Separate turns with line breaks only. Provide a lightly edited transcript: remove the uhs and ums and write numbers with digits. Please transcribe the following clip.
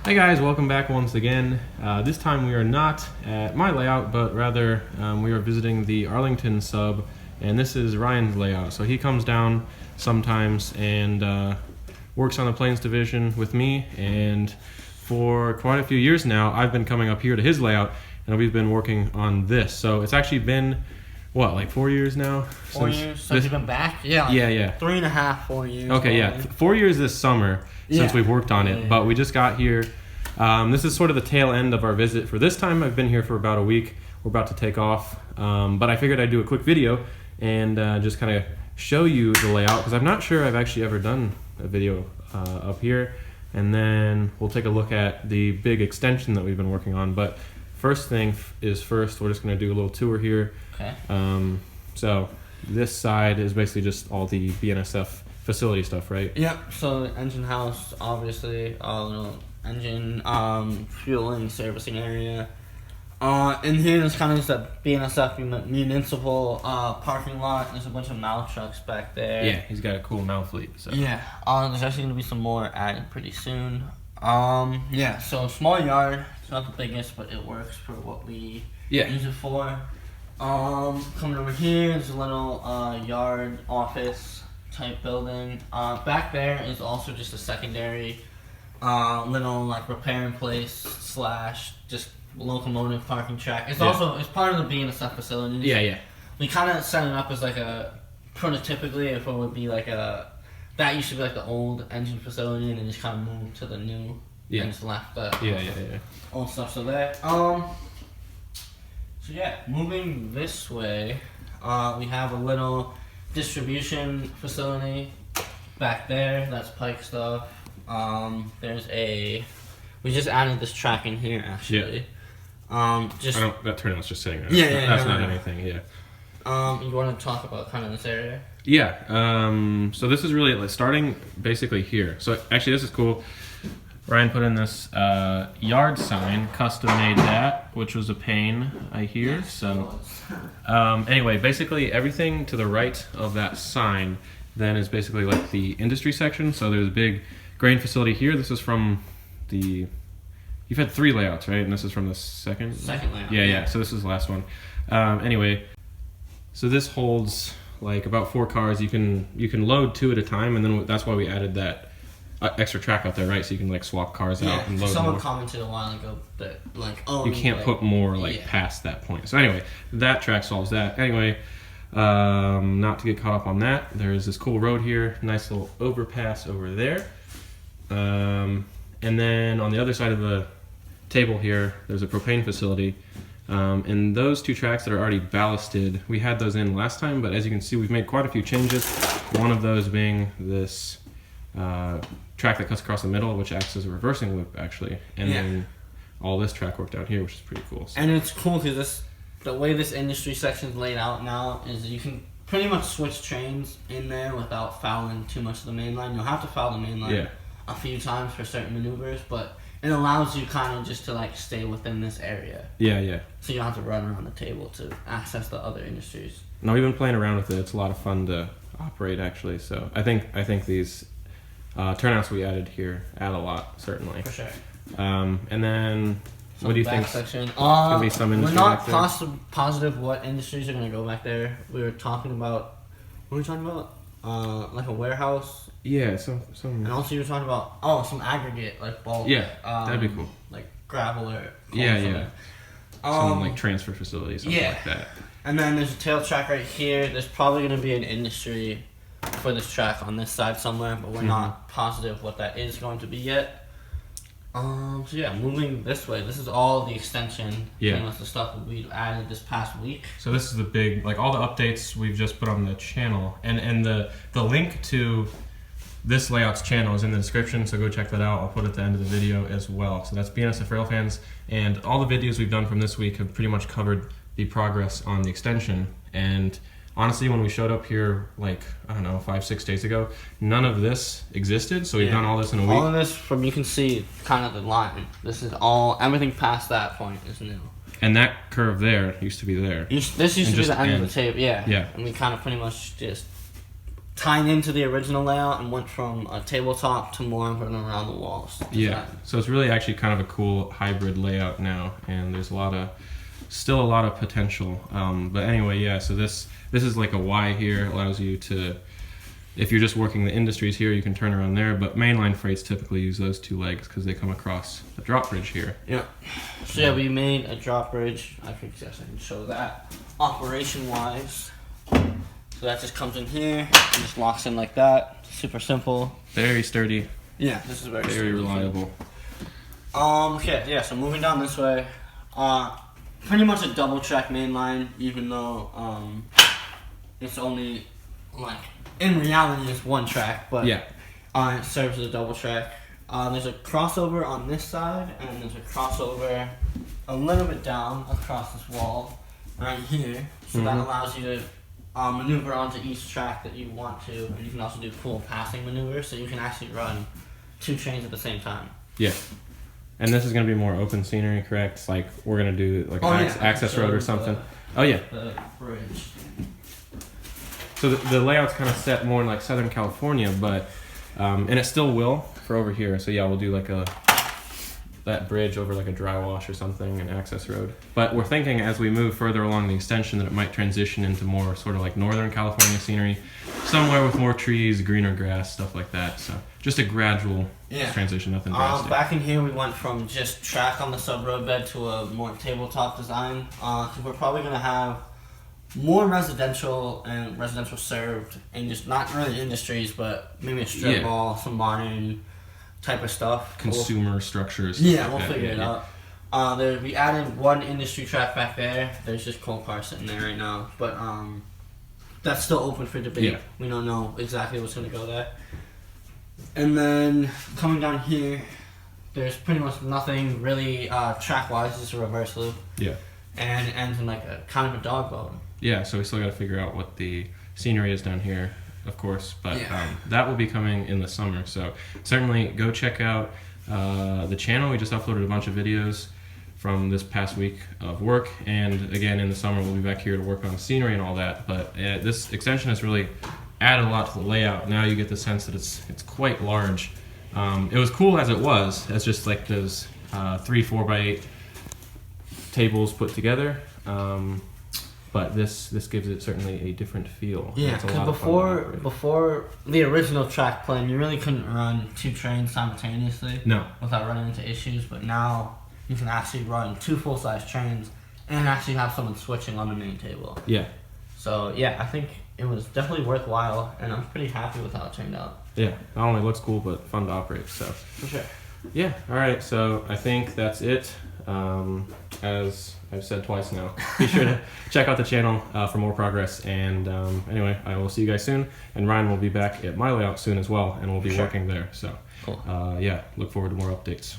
Hi guys, welcome back once again. This time we are not at my layout, but rather we are visiting the Arlington sub, and this is Ryan's layout. So he comes down sometimes and works on the Plains division with me, and for quite a few years now I've been coming up here to his layout, and we've been working on this. So it's actually been, what, like 4 years now?
4 years since you've been back? Yeah. Like
yeah.
3.5, 4 years.
Okay,
probably.
yeah. 4 years this summer since we've worked on it, but we just got here. This is sort of the tail end of our visit for this time. I've been here for about a week. We're about to take off, but I figured I'd do a quick video and just kind of show you the layout, because I'm not sure I've actually ever done a video up here. And then we'll take a look at the big extension that we've been working on. But first thing is first, we're just going to do a little tour here.
Okay.
So this side is basically just all the BNSF facility stuff, right?
Yep. So the engine house, obviously, engine fueling servicing area. In here there's kind of just a BNSF municipal parking lot. There's a bunch of Mal trucks back there.
Yeah, he's got a cool Mal fleet. So.
Yeah. There's actually gonna be some more added pretty soon. Yeah. So small yard. It's not the biggest, but it works for what we use it for. Coming over here, there's a little yard office type building. Back there is also just a secondary little like repair in place / just locomotive parking track. It's also it's part of the BNSF facility.
Yeah.
We kind of set it up as like a prototypically if it would be like a that used to be like the old engine facility, and then just kind of moved to the new. And just left the old stuff. So there. So yeah, moving this way, we have a little distribution facility back there. That's Pike stuff. We just added this track in here actually.
That turnout's just sitting there. That's not anything. Yeah.
You want to talk about kind of this area?
Yeah. So this is really like starting basically here. So actually, this is cool. Ryan put in this yard sign, custom made that, which was a pain, I hear. So anyway, basically everything to the right of that sign then is basically like the industry section. So there's a big grain facility here. This is from the, you've had 3 layouts, right? And this is from the second layout. Yeah. So this is the last one. Anyway, so this holds like about 4 cars. You can load 2 at a time, and then that's why we added that extra track out there, right? So you can like swap cars out and load
someone
more.
Commented a while ago that like,
you can't put more past that point. So anyway, that track solves that. Anyway, not to get caught up on that, there's this cool road here, nice little overpass over there. And then on the other side of the table here, there's a propane facility. And those 2 tracks that are already ballasted, we had those in last time, but as you can see, we've made quite a few changes. One of those being this track that cuts across the middle, which acts as a reversing loop actually, and then all this track worked out here, which is pretty cool. So.
And it's cool because the way this industry section is laid out now is you can pretty much switch trains in there without fouling too much of the main line. You'll have to foul the main line a few times for certain maneuvers, but it allows you kind of just to like stay within this area. Yeah. So you don't have to run around the table to access the other industries.
No, we've been playing around with it. It's a lot of fun to operate actually. So I think these turnouts we added here add a lot, certainly.
For sure.
And then, what do you think?
Gonna
be some industry
we're not
back there?
positive what industries are going to go back there. We were talking about, what were we talking about? Like a warehouse.
Yeah, some.
And also you were talking about, some aggregate, like bulk.
Yeah, that'd be cool.
Like gravel or
some like transfer facilities, something like that.
And then there's a tail track right here. There's probably going to be an industry for this track on this side somewhere, but we're not positive what that is going to be yet. So yeah, moving this way. This is all the extension. Pretty much the stuff that we added this past week.
So this is the big, like all the updates we've just put on the channel, and the link to this layout's channel is in the description, so go check that out. I'll put it at the end of the video as well. So that's BNSF Railfans, and all the videos we've done from this week have pretty much covered the progress on the extension. And honestly, when we showed up here, like, I don't know, 5-6 days ago, none of this existed, so we've done all this in a week.
All of this, from you can see kind of the line. This is all, everything past that point is new.
And that curve there used to be there.
This used to be the end of the tape,
Yeah.
And we kind of pretty much just tying into the original layout and went from a tabletop to more of an around the walls.
Yeah, so it's really actually kind of a cool hybrid layout now, and there's still a lot of potential. But anyway, yeah, so this is like a Y here. It allows you to, if you're just working the industries here, you can turn around there, but mainline freights typically use those two legs because they come across the drop bridge here.
Yeah. So yeah, we made a drop bridge. I think yes, I can show that operation-wise. So that just comes in here and just locks in like that. Super simple.
Very sturdy.
Yeah, this is very sturdy.
Very reliable.
Okay, yeah, so moving down this way. Pretty much a double track mainline, even though it's only like in reality it's one track, but
yeah,
it serves as a double track. There's a crossover on this side, and there's a crossover a little bit down across this wall right here. So that allows you to maneuver onto each track that you want to, and you can also do cool passing maneuvers, so you can actually run 2 trains at the same time.
Yeah. And this is going to be more open scenery, correct? Like we're going to do like access road or something.
The bridge.
So the layout's kind of set more in like Southern California, but and it still will for over here. So yeah, we'll do like that bridge over like a dry wash or something, an access road. But we're thinking as we move further along the extension that it might transition into more sort of like Northern California scenery, somewhere with more trees, greener grass, stuff like that. So just a gradual transition, nothing drastic.
Back in here we went from just track on the sub-road bed to a more tabletop design. Because we're probably going to have more residential and residential served, and just not really industries, but maybe a strip mall, some modern type of stuff.
Consumer structures.
Yeah, we'll figure it out. We added one industry track back there. There's just coal cars sitting there right now, but that's still open for debate. We don't know exactly what's going to go there. And then coming down here, there's pretty much nothing really track-wise. It's a reverse loop.
Yeah.
And it ends in like a kind of a dog boat.
Yeah, so we still got to figure out what the scenery is down here, of course, but that will be coming in the summer. So certainly go check out the channel. We just uploaded a bunch of videos from this past week of work, and again in the summer we'll be back here to work on scenery and all that. But this extension has really added a lot to the layout. Now you get the sense that it's quite large. It was cool as it was, as just like those 3 4x8 tables put together. But this gives it certainly a different feel.
Yeah, because before the original track plan, you really couldn't run 2 trains simultaneously.
No.
Without running into issues, but now you can actually run 2 full-size trains and actually have someone switching on the main table.
Yeah.
So yeah, I think it was definitely worthwhile, and I'm pretty happy with how it turned out.
Yeah, not only looks cool, but fun to operate. So.
For sure.
Yeah. All right. So I think that's it. As I've said twice now, be sure to check out the channel for more progress. And anyway, I will see you guys soon. And Ryan will be back at my layout soon as well, and we'll be working there. So,
cool.
Yeah, look forward to more updates.